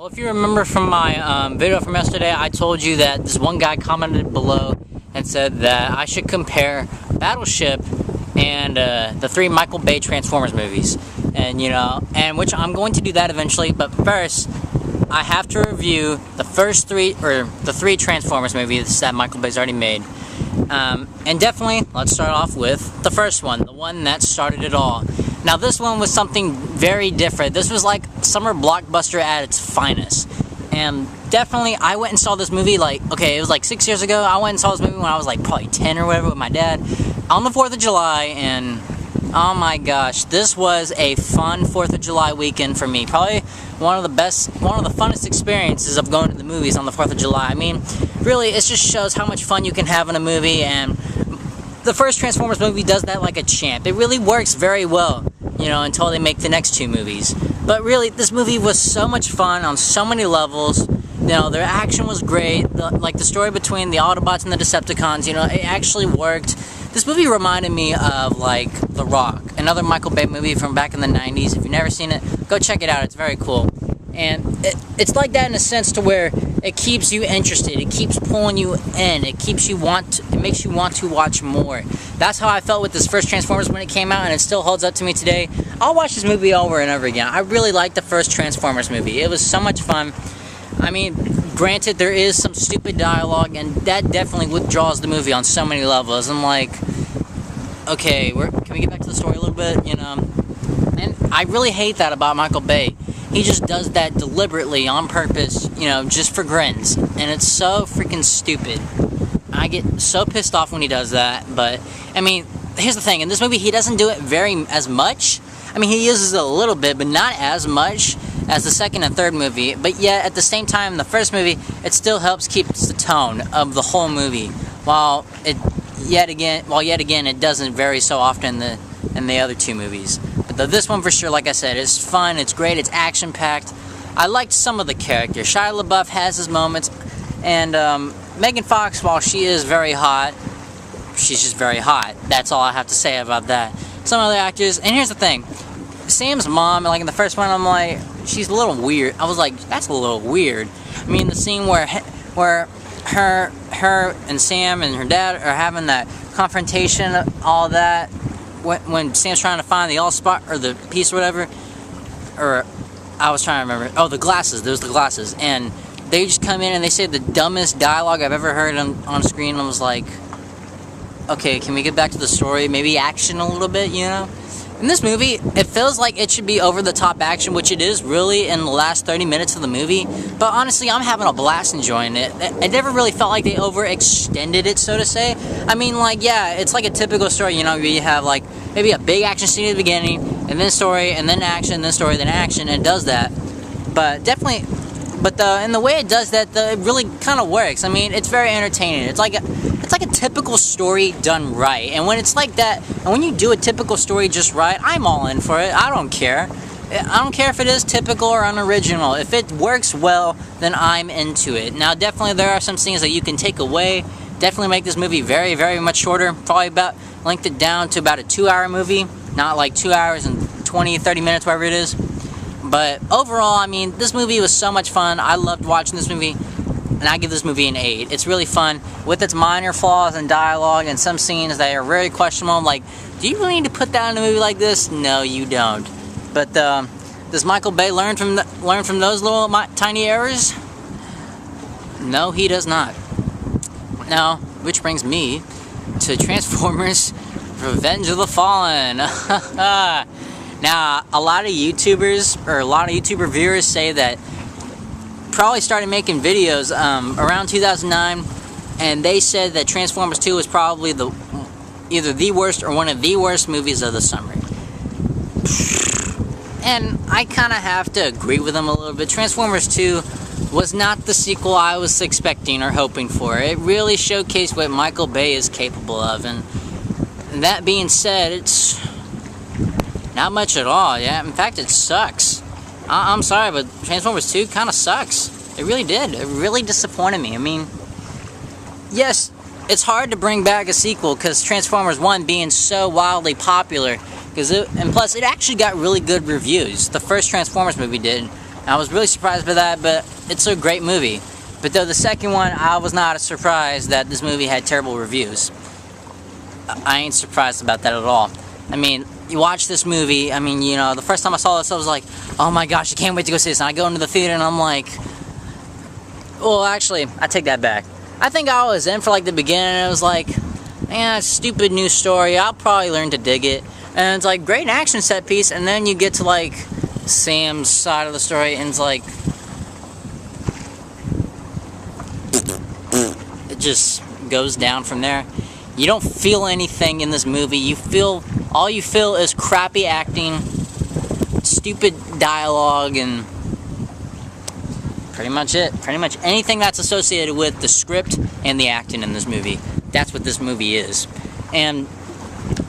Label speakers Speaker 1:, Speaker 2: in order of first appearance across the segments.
Speaker 1: Well, if you remember from my video from yesterday, I told you that this one guy commented below and said that I should compare Battleship and the 3 Michael Bay Transformers movies, and which I'm going to do that eventually. But first, I have to review the first 3 Transformers movies that Michael Bay's already made. And definitely, let's start off with the first one, the one that started it all. Now, this one was something very different. This was like summer blockbuster at its finest. And definitely, I went and saw this movie it was like 6 years ago. I went and saw this movie when I was like probably 10 or whatever with my dad on the 4th of July, and oh my gosh, this was a fun 4th of July weekend for me. Probably one of the funnest experiences of going to the movies on the 4th of July. I mean, really, it just shows how much fun you can have in a movie, and the first Transformers movie does that like a champ. It really works very well, until they make the next 2 movies. But really, this movie was so much fun on so many levels. Their action was great. The story between the Autobots and the Decepticons, it actually worked. This movie reminded me of, The Rock, another Michael Bay movie from back in the 90s. If you've never seen it, go check it out. It's very cool. And it's like that in a sense to where it keeps you interested. It keeps pulling you in. It makes you want to watch more. That's how I felt with this first Transformers when it came out, and it still holds up to me today. I'll watch this movie over and over again. I really liked the first Transformers movie. It was so much fun. I mean, granted, there is some stupid dialogue, and that definitely withdraws the movie on so many levels. I'm like, okay, can we get back to the story a little bit, And I really hate that about Michael Bay. He just does that deliberately, on purpose, just for grins. And it's so freaking stupid. I get so pissed off when he does that. But, I mean, here's the thing. In this movie, he doesn't do it as much. I mean, he uses it a little bit, but not as much as the second and third movie. But yet, at the same time, the first movie, it still helps keep the tone of the whole movie. While yet again, it doesn't vary so often in the other 2 movies. But this one, for sure, like I said, is fun, it's great, it's action-packed. I liked some of the characters. Shia LaBeouf has his moments, and Megan Fox, while she is very hot, she's just very hot. That's all I have to say about that. Some other actors, and here's the thing. Sam's mom, in the first one, I'm like, she's a little weird. I was like, that's a little weird. I mean, the scene where her and Sam and her dad are having that confrontation, all that, when Sam's trying to find the Allspot, or the piece or whatever, or I was trying to remember, the glasses, there's the glasses, and they just come in and they say the dumbest dialogue I've ever heard on screen. I was like, okay, can we get back to the story, maybe action a little bit, In this movie, it feels like it should be over-the-top action, which it is really in the last 30 minutes of the movie, but honestly, I'm having a blast enjoying it. It never really felt like they overextended it, so to say. I mean, yeah, it's like a typical story, where you have, maybe a big action scene at the beginning, and then story, and then action, then story, then action, and it does that. But definitely, in the way it does that, it really kind of works. I mean, it's very entertaining. It's like a typical story done right. And when it's like that, and when you do a typical story just right, I'm all in for it. I don't care. I don't care if it is typical or unoriginal. If it works well, then I'm into it. Now, definitely there are some things that you can take away. Definitely make this movie very, very much shorter. Probably length it down to about a 2-hour movie. Not like 2 hours and 20, 30 minutes, whatever it is. But overall, I mean, this movie was so much fun. I loved watching this movie. And I give this movie an 8. It's really fun, with its minor flaws and dialogue and some scenes that are very questionable. I'm like, do you really need to put that in a movie like this? No, you don't. But does Michael Bay learn from those little tiny errors? No, he does not. Now, which brings me to Transformers: Revenge of the Fallen. Now, a lot of YouTuber viewers say that probably started making videos around 2009, and they said that Transformers 2 was probably either the worst or one of the worst movies of the summer. And I kind of have to agree with them a little bit. Transformers 2 was not the sequel I was expecting or hoping for. It really showcased what Michael Bay is capable of, and that being said, it's not much at all. Yeah, in fact, it sucks. I'm sorry, but Transformers 2 kind of sucks. It really did. It really disappointed me. I mean, yes, it's hard to bring back a sequel because Transformers 1 being so wildly popular, and plus, it actually got really good reviews. The first Transformers movie did. And I was really surprised by that, but it's a great movie. But though the second one, I was not surprised that this movie had terrible reviews. I ain't surprised about that at all. I mean, you watch this movie, I mean, you know, the first time I saw this, I was like, oh my gosh, I can't wait to go see this. And I go into the theater and I'm like, well, actually, I take that back. I think I was in for like the beginning, and it was like, yeah, stupid new story, I'll probably learn to dig it. And it's like, great action set piece, and then you get to like Sam's side of the story, and it's like, it just goes down from there. You don't feel anything in this movie. All you feel is crappy acting, stupid dialogue, and pretty much it. Pretty much anything that's associated with the script and the acting in this movie. That's what this movie is. And,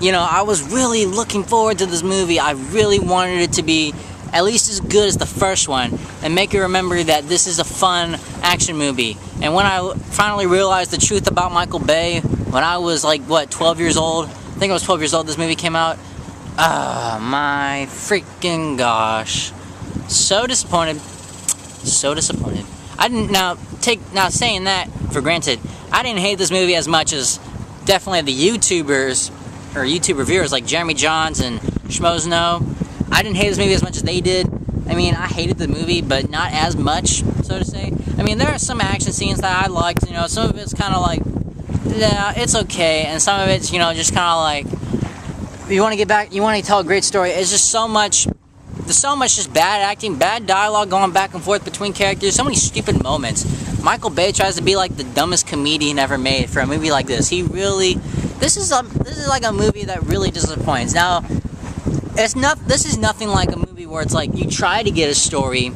Speaker 1: you know, I was really looking forward to this movie. I really wanted it to be at least as good as the first one, and make you remember that this is a fun action movie. And when I finally realized the truth about Michael Bay, when I was like, what, 12 years old? I think I was 12 years old this movie came out. Oh my freaking gosh. So disappointed. So disappointed. I didn't, now saying that for granted, I didn't hate this movie as much as definitely the YouTubers, or YouTube reviewers like Jeremy Johns and Schmozno. I didn't hate this movie as much as they did. I mean, I hated the movie, but not as much, so to say. I mean, there are some action scenes that I liked, you know, some of it's kind of like, yeah, it's okay, and some of it's, you know, just kind of like, you want to get back, you want to tell a great story. It's just so much, there's so much just bad acting, bad dialogue going back and forth between characters, so many stupid moments. Michael Bay tries to be like the dumbest comedian ever made for a movie like this. He really, this is like a movie that really disappoints. Now, this is nothing like a movie where it's like you try to get a story,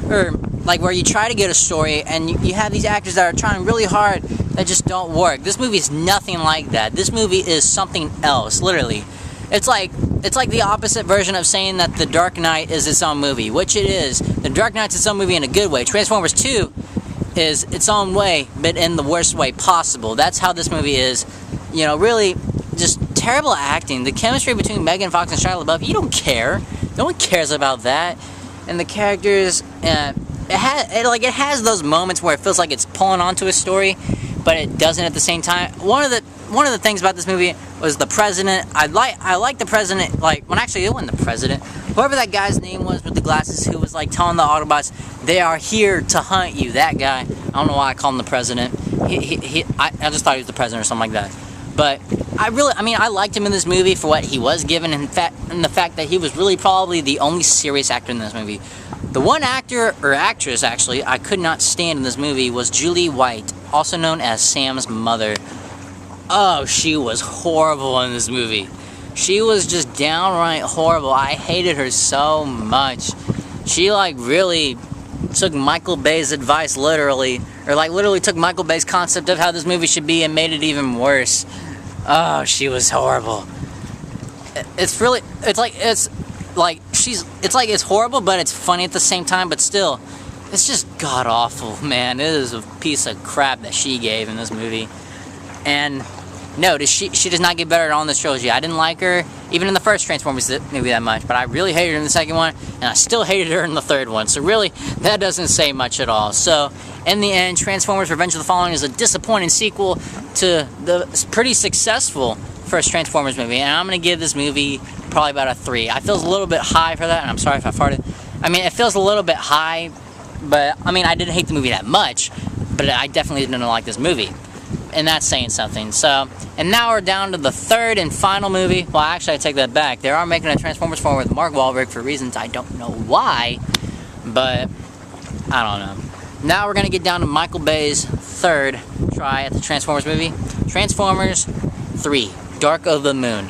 Speaker 1: or like where you try to get a story and you have these actors that are trying really hard that just don't work. This movie is nothing like that. This movie is something else, literally. It's like the opposite version of saying that The Dark Knight is its own movie, which it is. The Dark Knight's its own movie in a good way. Transformers 2 is its own way, but in the worst way possible. That's how this movie is. You know, really, just terrible acting. The chemistry between Megan Fox and Shia LaBeouf, you don't care. No one cares about that. And the characters, it has those moments where it feels like it's pulling onto a story, but it doesn't at the same time. One of the things about this movie was the president. I like the president, like, when actually it wasn't the president. Whoever that guy's name was with the glasses who was like telling the Autobots, they are here to hunt you. That guy. I don't know why I call him the president. I just thought he was the president or something like that. But I liked him in this movie for what he was given, and the fact that he was really probably the only serious actor in this movie. The one actor, or actress actually, I could not stand in this movie was Julie White, also known as Sam's mother. Oh, she was horrible in this movie. She was just downright horrible. I hated her so much. She like really took Michael Bay's advice literally, or like literally took Michael Bay's concept of how this movie should be and made it even worse. Oh, she was horrible. It's horrible, but it's funny at the same time, but still, it's just god-awful, man. It is a piece of crap that she gave in this movie. And no, she does not get better at all in this trilogy. I didn't like her, even in the first Transformers movie that much, but I really hated her in the second one, and I still hated her in the third one. So really, that doesn't say much at all. So, in the end, Transformers Revenge of the Fallen is a disappointing sequel to the pretty successful first Transformers movie, and I'm going to give this movie probably about a 3. I feel a little bit high for that, and I'm sorry if I farted. I mean, it feels a little bit high, but, I mean, I didn't hate the movie that much, but I definitely didn't like this movie. And that's saying something. So, and now we're down to the third and final movie. Well, actually, I take that back. They are making a Transformers 4 with Mark Wahlberg for reasons I don't know why, but I don't know. Now we're going to get down to Michael Bay's third try at the Transformers movie. Transformers 3, Dark of the Moon.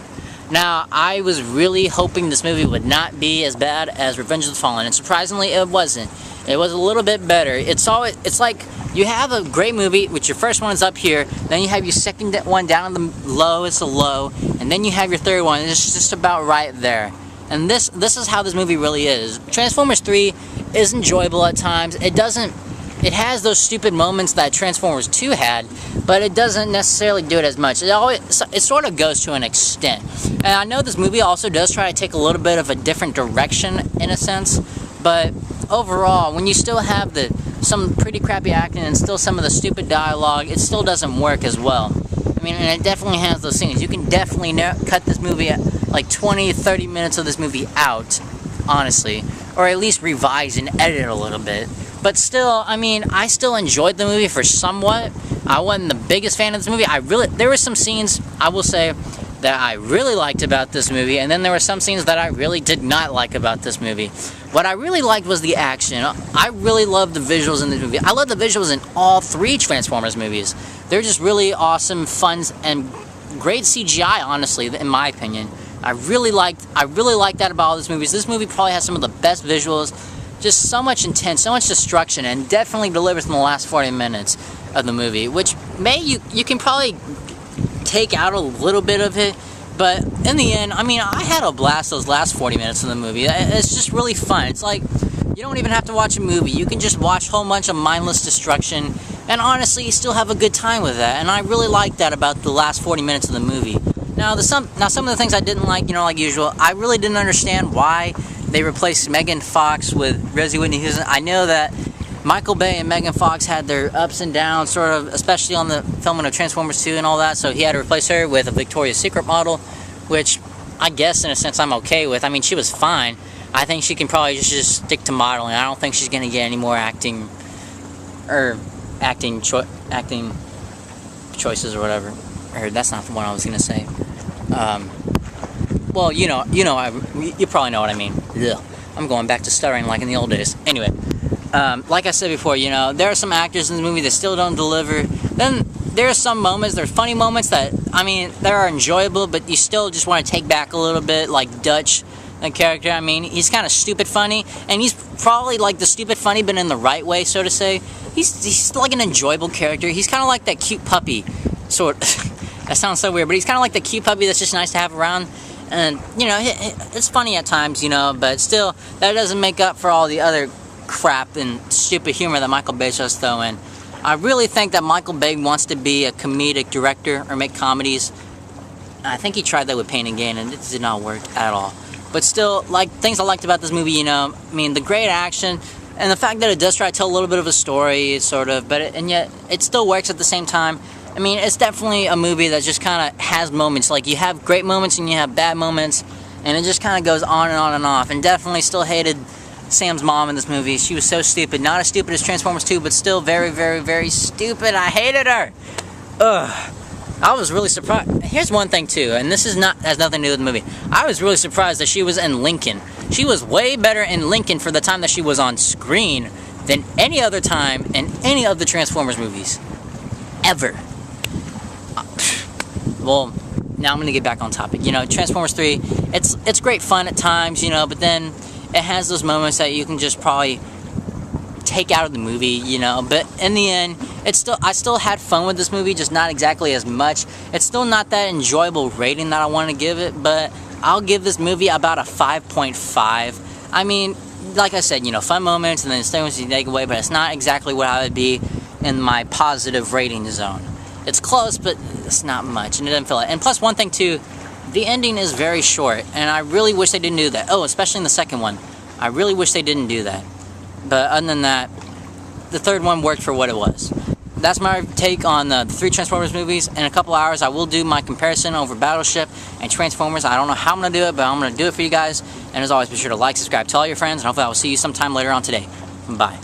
Speaker 1: Now, I was really hoping this movie would not be as bad as Revenge of the Fallen, and surprisingly, it wasn't. It was a little bit better. It's like you have a great movie, which your first one is up here, then you have your second one down in the lowest of low, and then you have your third one, and it's just about right there. And this is how this movie really is. Transformers 3 is enjoyable at times. It has those stupid moments that Transformers 2 had, but it doesn't necessarily do it as much. It sort of goes to an extent. And I know this movie also does try to take a little bit of a different direction, in a sense, but overall, when you still have some pretty crappy acting and still some of the stupid dialogue, it still doesn't work as well. I mean, and it definitely has those scenes. You can definitely cut this movie, like 20, 30 minutes of this movie out, honestly. Or at least revise and edit a little bit. But still, I mean, I still enjoyed the movie for somewhat. I wasn't the biggest fan of this movie. There were some scenes, I will say, that I really liked about this movie, and then there were some scenes that I really did not like about this movie. What I really liked was the action. I really loved the visuals in this movie. I love the visuals in all 3 Transformers movies. They're just really awesome, fun, and great CGI, honestly, in my opinion. I really liked that about all these movies. This movie probably has some of the best visuals, just so much intent, so much destruction, and definitely delivers in the last 40 minutes of the movie, which you can probably take out a little bit of it, but in the end, I mean, I had a blast those last 40 minutes of the movie. It's just really fun. It's like, you don't even have to watch a movie. You can just watch a whole bunch of mindless destruction, and honestly, you still have a good time with that, and I really like that about the last 40 minutes of the movie. Now, some of the things I didn't like, like usual, I really didn't understand why they replaced Megan Fox with Rosie Whitney Houston. I know that Michael Bay and Megan Fox had their ups and downs, sort of, especially on the filming of Transformers 2 and all that, so he had to replace her with a Victoria's Secret model, which I guess, in a sense, I'm okay with. I mean, she was fine. I think she can probably just stick to modeling. I don't think she's going to get any more acting choices or whatever. Or that's not the one I was going to say. Well, you probably know what I mean. Ugh. I'm going back to stuttering like in the old days. Anyway, like I said before, there are some actors in the movie that still don't deliver. Then there are some moments, there's funny moments that, I mean, they are enjoyable, but you still just want to take back a little bit, like Dutch, the character. I mean, he's kind of stupid funny, and he's probably like the stupid funny, but in the right way, so to say. He's like an enjoyable character. He's kind of like that cute puppy, sort of. That sounds so weird, but he's kind of like the cute puppy that's just nice to have around. And, it's funny at times, but still, that doesn't make up for all the other crap and stupid humor that Michael Bay just throw in. I really think that Michael Bay wants to be a comedic director or make comedies. I think he tried that with Pain and Gain, and it did not work at all. But still, like, things I liked about this movie, I mean, the great action, and the fact that it does try to tell a little bit of a story, sort of, and yet it still works at the same time. I mean, it's definitely a movie that just kind of has moments. Like, you have great moments and you have bad moments, and it just kind of goes on and on and off. And definitely still hated Sam's mom in this movie. She was so stupid. Not as stupid as Transformers 2, but still very, very, very stupid. I hated her. Ugh. I was really surprised. Here's one thing, too, and this has nothing to do with the movie. I was really surprised that she was in Lincoln. She was way better in Lincoln for the time that she was on screen than any other time in any of the Transformers movies. Ever. Well, now I'm going to get back on topic. Transformers 3, it's great fun at times, but then it has those moments that you can just probably take out of the movie, but in the end, I still had fun with this movie, just not exactly as much. It's still not that enjoyable rating that I want to give it, but I'll give this movie about a 5.5. I mean, like I said, fun moments and then things you take away, but it's not exactly what I would be in my positive rating zone. It's close, but it's not much, and it doesn't feel like. And plus, one thing too, the ending is very short, and I really wish they didn't do that. Oh, especially in the second one, I really wish they didn't do that. But other than that, the third one worked for what it was. That's my take on the 3 Transformers movies. In a couple hours, I will do my comparison over Battleship and Transformers. I don't know how I'm going to do it, but I'm going to do it for you guys. And as always, be sure to like, subscribe, tell all your friends, and hopefully I will see you sometime later on today. Bye.